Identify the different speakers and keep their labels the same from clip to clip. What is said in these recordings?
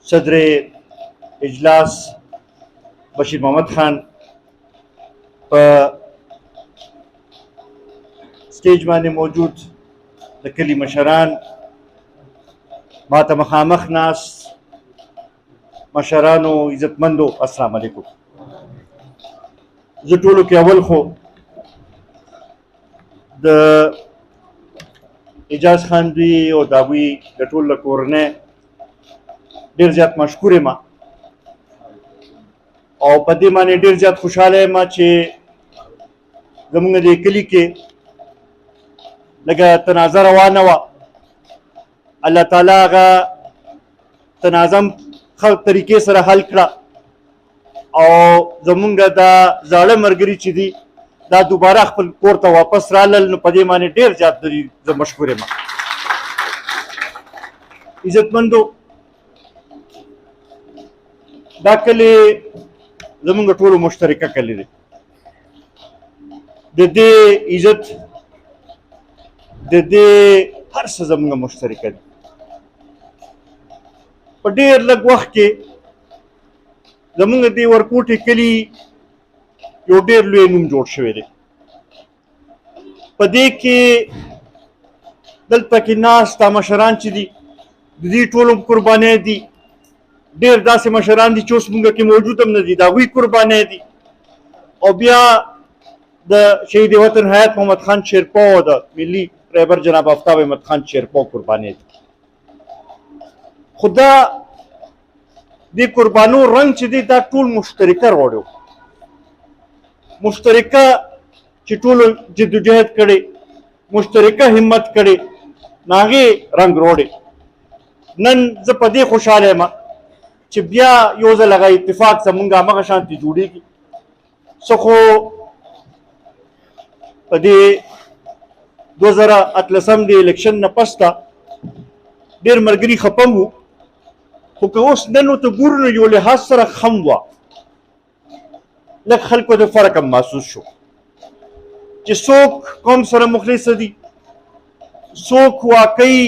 Speaker 1: صدر اجلاس بشیر محمد خان په سټیج باندې موجود د کلي مشران، ما ته مخامخ ناست مشرانو، عزتمندو، السلام علیکم. زه ټولو کې اول خو د اجاز خان دوی او د هغوی د ټول له کورنۍ ډېر زیات مشکور یم او په دې باندې ډېر زیات خوشحاله یم چې زموږ دې کلي کې لږه تنازع روانه وه. الله تعالی هغه تنازع ښه طریقې سره حل کړه او زمونږ دا زاړه ملګري چې دي دا دوباره خپل کور ته واپس رالل، نو په دې باندې ډېر زیات زه مشکور یم. عزتمندو، دا کلی زمونږ ټولو مشترکه کلی دی. د دې عزت، د دې هر څه زمونږ مشترکه دي. په ډېر لږ وخت کې زمونږ دې ورکوټي کلي یو ډېر لوی نوم جوړ شوی دی. په دې کې دلته کې ناست دا مشران چې دي د دې ټولو قربانۍ دي. ډېر داسې مشران دي چې اوس موږ کې موجود هم نه دي، د هغوی قربانۍ دي. او بیا د شهید وطن حیات محمد خان شیرپا او د ملي رهبر جناب آفتاب احمد خان شیرپا قربانۍ دي. خو دا دې قربانو رنګ چې دی دا ټول مشترکه راوړی، مشترکه چې ټولو جدوجہد کړی، مشترکه همت کړی، نو هغې رنګ راوړی. نن زه په دې خوشحاله یم چې بیا یو ځل هغه اتفاق زمونږ همغه شانتې جوړېږي. څه خو په دې 2018 د الیکشن نه پس ته ډېر ملګري خپه وو، خو که اوس نن ورته ګورو نو یو لحاظ سره خم وه. لږ خلکو ته فرق هم محسوس شو چې څوک قوم سره مخلص دي، څوک واقعي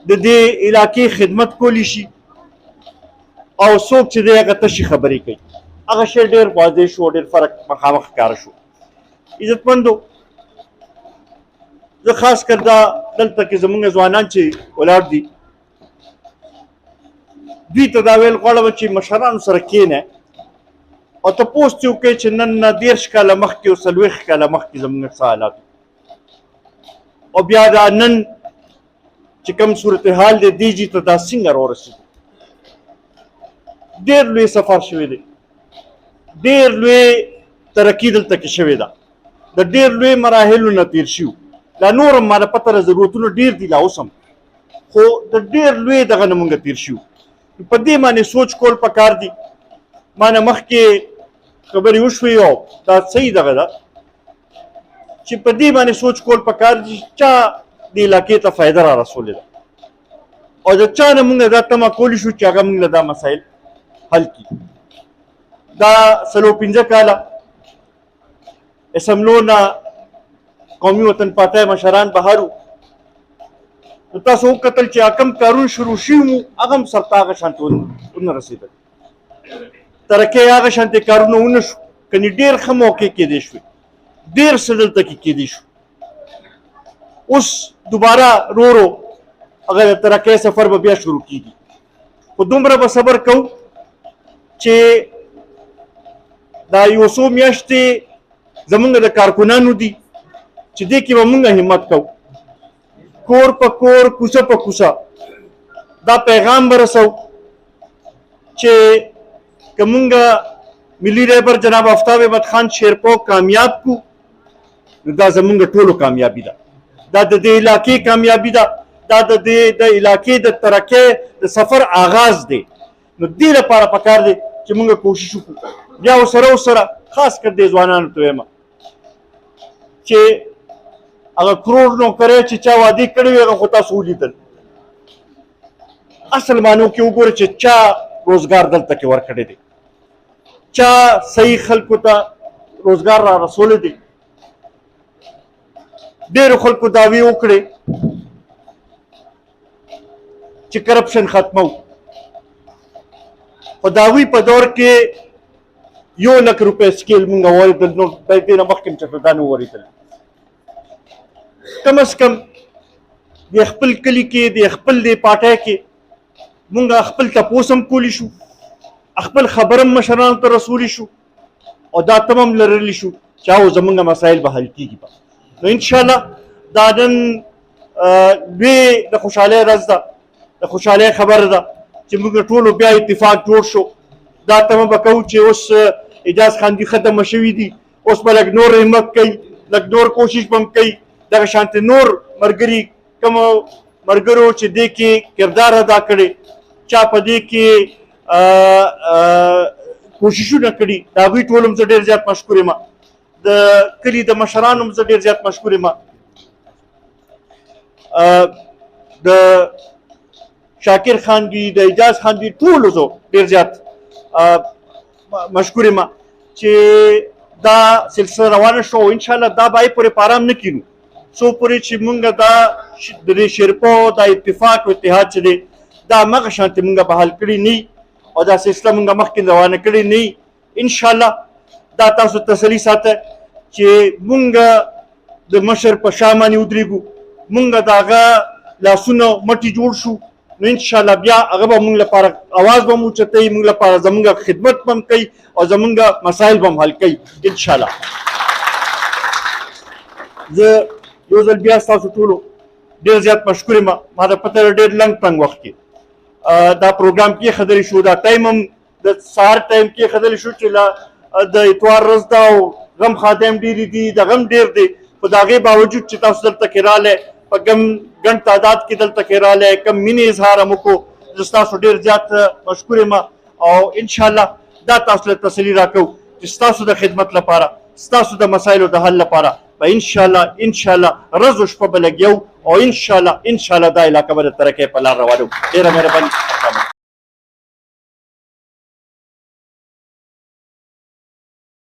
Speaker 1: د دې علاقې خدمت کولی شي، او څوک چې دی هغه تشې خبرې کوي. هغه شی ډېر واضح شو، ډېر فرق مخامخ ښکاره شو. عزتمندو، زه خاص کر دا دلته کې زموږ ځوانان چې ولاړ دي دوی ته دا ویل غواړم چې مشرانو سره کښېنئ او تپوس ترې وکړئ چې نن نه 30 کاله مخکې او 40 کاله مخکې زموږ څه حالات او بیا دا نن چې کوم صورتحال دی دیجی ته دا څنګه راورسېدو. ډېر لوی سفر شوی دی، ډېر لوی ترقي دلته کې شوې ده، د ډېر لوی مراحلو نه تېر شوي. لا نور هم ماله پته ده ضرورتونه ډېر دي لا اوس هم، خو د ډېر لوی دغه نه مونږ تېر شوي. په دې باندې سوچ کول پکار دي. ما نه مخکې خبرې وشوې او دا صحیح دغه ده چې په دې باندې سوچ کول پکار دي چې چا دې علاقې ته فایده را رسولې ده او د چا نه مونږ دا تمه کولی شو چې هغه مونږ له دا مسایل حل کړي. دا 45 کاله اسمبلو نه قومي وطن پاتې مشران بهر وو، نو تاسو وکتل چې کم کارونه شروع شوي وو هغه هم سرته هغه شانتې ونه رسېدل، ترقۍ هغه شانتې کارونه ونه شو. کنې ډېر ښه موقع کېدی شوې، ډېر څه دلته کې کېدی شو. اوس دوباره رو هغه د ترقۍ سفر به بیا شروع کېږي، خو دومره به صبر کوو چې دا یو څو میاشتې زمونږ د کارکنانو دي چې دې کې به مونږ همت کوو، کور په کور، کوڅه په کوڅه دا پیغام به رسو چې که مونږ ملي رهبر جناب آفتاب احمد خان شیرپا کامیاب کو نو دا زمونږ ټولو کامیابي ده، دا د دې علاقې کامیابي ده، دا د دې د علاقې د ترقۍ د سفر آغاز دی. نو دې لپاره پکار دی چې مونږ کوشش وکړو. بیا ورسره خاص کر دې ځوانانو ته وایم چې هغه کروڑ نوکری چې چا وعدې کړې وي هغه خو تاسو ولیدل. اصل معنو کې وګورئ چې چا روزګار دلته کې ورکړی دی، چا صحیح خلکو ته روزګار را رسولی دی. ډېرو خلکو دعوې وکړې چې کرپشن ختمو، خو د هغوی په دور کې 1,00,000 روپۍ سکیل مونږ واورېدل، نو دې نه مخکې مو چېرته دا نه واورېدل. کم از کم د خپل کلي کې د خپل دې پاټۍ کې مونږ خپل تپوس هم کولی شو، خپل خبره هم مشرانو ته رسولی شو او دا تم هم لرلی شو چې او زمونږ مسایل به حل کېږي. نو انشاءالله دا نن لوی د خوشحالۍ ورځ ده، د خوشحالۍ خبره ده چې موږ ټولو بیا اتفاق جوړ شو. دا تمه به کوو چې اوس اعجاز خاندي ختمه شوي دي، اوس به لږ نور همت کوي، لږ نور کوشش به هم کوي. دغه شانتې نور ملګري کومو ملګرو چې دې کې کردار ادا کړی، چا په دې کې کوششونه کړي، د هغوی ټول هم زه ډېر زیات مشکور یم. د کلي د مشرانو هم زه ډېر زیات مشکور یم. د شاکر خان دي، د اعجاز خان دي، ټولو زه ډېر زیات مشکور یم چې دا سلسله روانه شو. او انشاءالله دا به پورې په ارام نه کینو څو پورې چې مونږ دا د شیرپو دا اتفاق او اتحاد چې دی دا همغه شانتې مونږ به حل کړي نه او دا سلسله مونږ مخکې روانه کړې نه. انشاءالله دا تاسو تسلي ساته چې مونږ د مشر په شا باندې ودرېږو، مونږ د هغه لاسونه مټې جوړ شو. نو انشاءالله بیا هغه به مونږ لپاره اواز به هم اوچتوي، مونږ لپاره زمونږ خدمت به هم کوي او زمونږ مسایل به هم حل کوي انشاءالله. زه یو ځل بیا ستاسو ټولو ډېر زیات مشکور یم. ما د پته ډېر لنډ تنګ وخت کې دا پروګرام کېښودلی شو، دا ټایم هم د سهار ټایم کېښودلی شو چې د اتوار ورځ ده او غم خادم ډېرې دي، د غم ډېر دی. خو د هغې باوجود چې تاسو دلته کې رالی، په ګڼ تعداد کې دلته کې رالی، کم مینې اظهار هم وکړو، زه ستاسو ډېر زیات مشکور یم. او انشاءالله دا تاسو له تسلي راکوو چې ستاسو د خدمت لپاره، ستاسو د مسایلو د حل لپاره به انشاءالله ورځ او شپه به لګیو او انشاءالله دا علاقه به د ترقۍ په لار روانو. ډېره مهرباني.